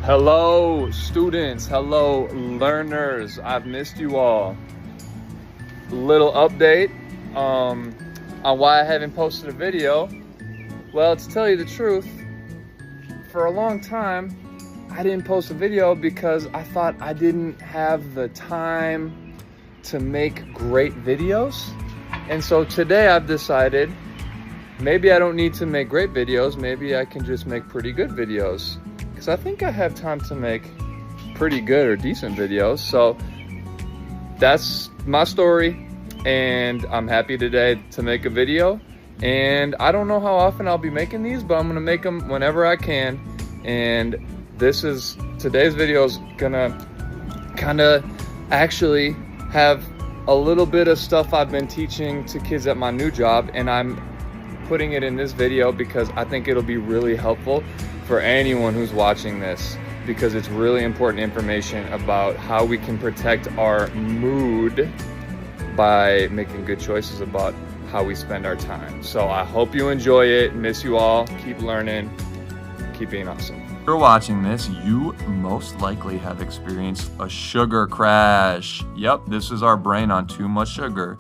Hello students, hello learners, I've missed you all. Little update on why I haven't posted a video. Well, to tell you the truth, for a long time I didn't post a video because I thought I didn't have the time to make great videos. And so today I've decided maybe I don't need to make great videos, maybe I can just make pretty good videos. Because I think I have time to make pretty good or decent videos. So that's my story, and I'm happy today to make a video. And I don't know how often I'll be making these, but I'm gonna make them whenever I can. And today's video is gonna kind of actually have a little bit of stuff I've been teaching to kids at my new job, and I'm putting it in this video because I think it'll be really helpful for anyone who's watching this, because it's really important information about how we can protect our mood by making good choices about how we spend our time. So I hope you enjoy it. Miss you all. Keep learning. Keep being awesome. If you're watching this, you most likely have experienced a sugar crash. Yep, this is our brain on too much sugar.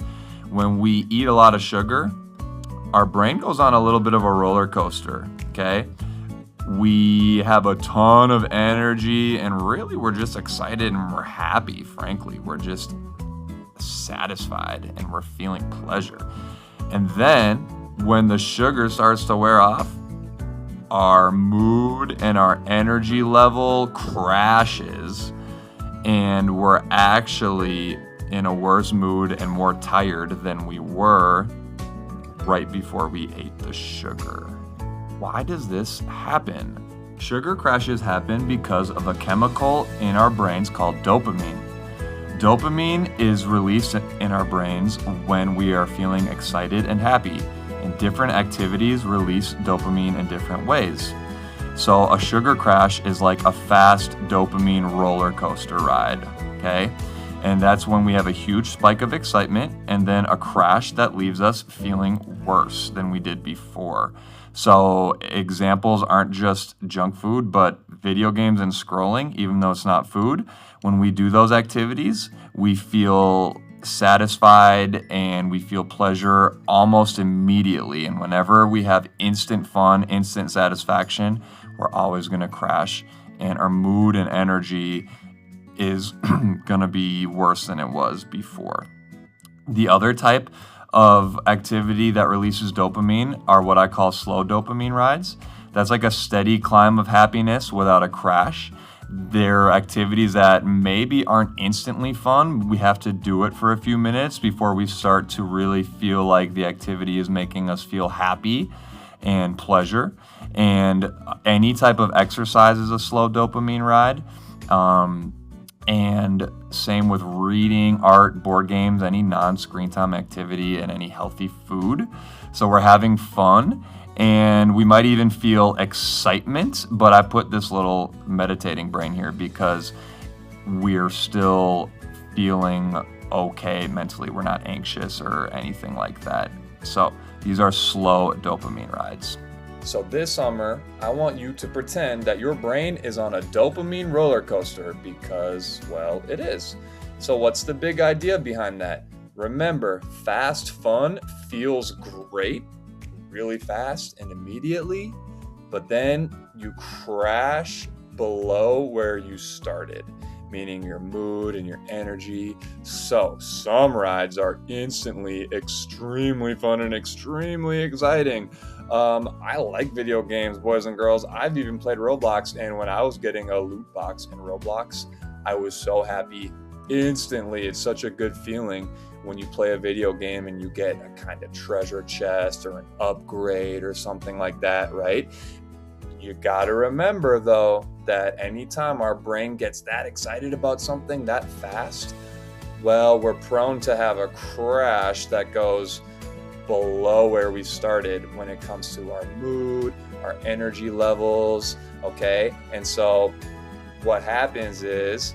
When we eat a lot of sugar, our brain goes on a little bit of a roller coaster, okay? We have a ton of energy, and really we're just excited and we're happy, frankly. We're just satisfied and we're feeling pleasure. And then when the sugar starts to wear off, our mood and our energy level crashes, and we're actually in a worse mood and more tired than we were right before we ate the sugar. Why does this happen? Sugar crashes happen because of a chemical in our brains called dopamine. Dopamine is released in our brains when we are feeling excited and happy, and different activities release dopamine in different ways. So a sugar crash is like a fast dopamine roller coaster ride, okay? And that's when we have a huge spike of excitement and then a crash that leaves us feeling worse than we did before. So examples aren't just junk food, but video games and scrolling, even though it's not food. When we do those activities, we feel satisfied and we feel pleasure almost immediately. And whenever we have instant fun, instant satisfaction, we're always going to crash, and our mood and energy is going to be worse than it was before. The other type of activity that releases dopamine are what I call slow dopamine rides. That's like a steady climb of happiness without a crash. They're activities that maybe aren't instantly fun. We have to do it for a few minutes before we start to really feel like the activity is making us feel happy and pleasure. And any type of exercise is a slow dopamine ride. And same with reading, art, board games, any non-screen time activity, and any healthy food. So we're having fun, and we might even feel excitement, but I put this little meditating brain here because we're still feeling okay mentally. We're not anxious or anything like that. So these are slow dopamine rides. So this summer, I want you to pretend that your brain is on a dopamine roller coaster because, well, it is. So what's the big idea behind that? Remember, fast fun feels great, really fast and immediately, but then you crash below where you started, meaning your mood and your energy. So some rides are instantly extremely fun and extremely exciting. I like video games, boys and girls. I've even played Roblox, and when I was getting a loot box in Roblox, I was so happy instantly. It's such a good feeling when you play a video game and you get a kind of treasure chest or an upgrade or something like that, right? You gotta remember though that anytime our brain gets that excited about something that fast, well, we're prone to have a crash that goes below where we started when it comes to our mood, our energy levels, okay? And so what happens is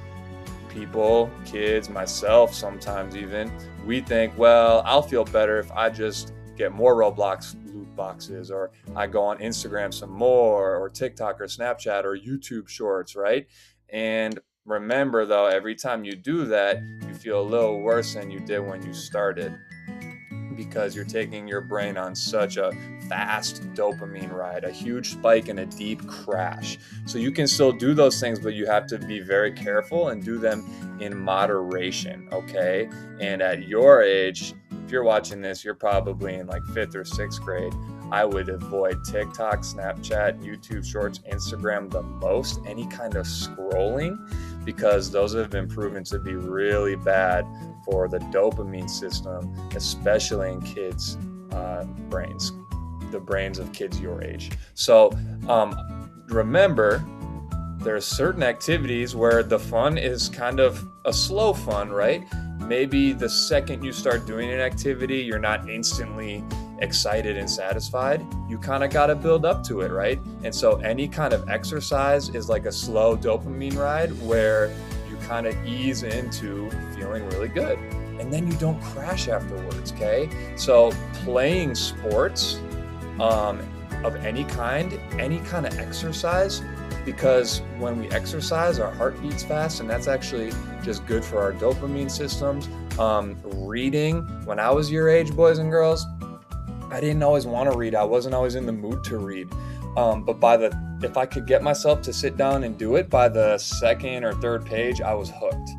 people, kids, myself sometimes even, we think, well, I'll feel better if I just get more Roblox loot boxes, or I go on Instagram some more, or TikTok or Snapchat or YouTube shorts, right? And remember though, every time you do that, you feel a little worse than you did when you started, because you're taking your brain on such a fast dopamine ride, a huge spike and a deep crash. So you can still do those things, but you have to be very careful and do them in moderation, okay? And at your age, if you're watching this, you're probably in like 5th or 6th grade. I would avoid TikTok, Snapchat, YouTube Shorts, Instagram the most, any kind of scrolling, because those have been proven to be really bad for the dopamine system, especially in kids' brains, the brains of kids your age. So remember, there are certain activities where the fun is kind of a slow fun, right? Maybe the second you start doing an activity, you're not instantly excited and satisfied. You kind of got to build up to it, right? And so any kind of exercise is like a slow dopamine ride where you kind of ease into feeling really good, and then you don't crash afterwards. Okay, so playing sports of any kind of exercise, because when we exercise, our heart beats fast, and that's actually just good for our dopamine systems. Reading, when I was your age, boys and girls, I didn't always want to read. I wasn't always in the mood to read. But if I could get myself to sit down and do it, by the 2nd or 3rd page, I was hooked,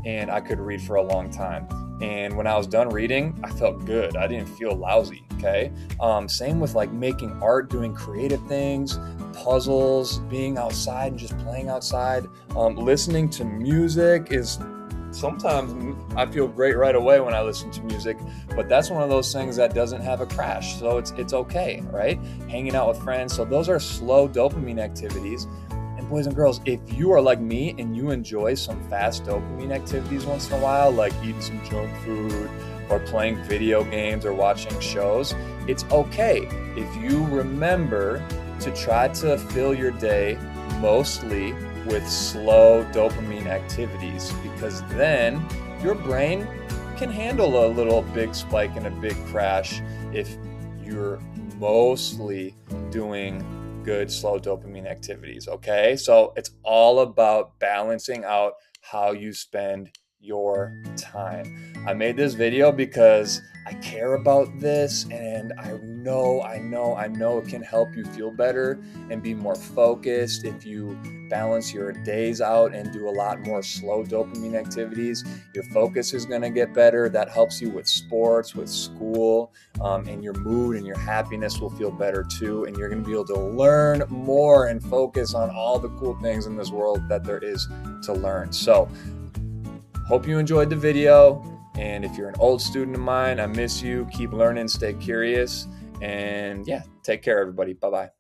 and I could read for a long time. And when I was done reading, I felt good. I didn't feel lousy, okay? Same with like making art, doing creative things, puzzles, being outside and just playing outside. Listening to music is, sometimes I feel great right away when I listen to music, but that's one of those things that doesn't have a crash, so it's okay, right? Hanging out with friends, so those are slow dopamine activities. And boys and girls, if you are like me and you enjoy some fast dopamine activities once in a while, like eating some junk food or playing video games or watching shows, it's okay if you remember to try to fill your day mostly with slow dopamine activities, because then your brain can handle a little big spike and a big crash if you're mostly doing good slow dopamine activities. Okay, so it's all about balancing out how you spend your time. I made this video because I care about this, and I know it can help you feel better and be more focused if you balance your days out and do a lot more slow dopamine activities. Your focus is going to get better. That helps you with sports, with school, and your mood and your happiness will feel better too. And you're going to be able to learn more and focus on all the cool things in this world that there is to learn. So hope you enjoyed the video. And if you're an old student of mine, I miss you. Keep learning, stay curious, and yeah, take care, everybody. Bye-bye.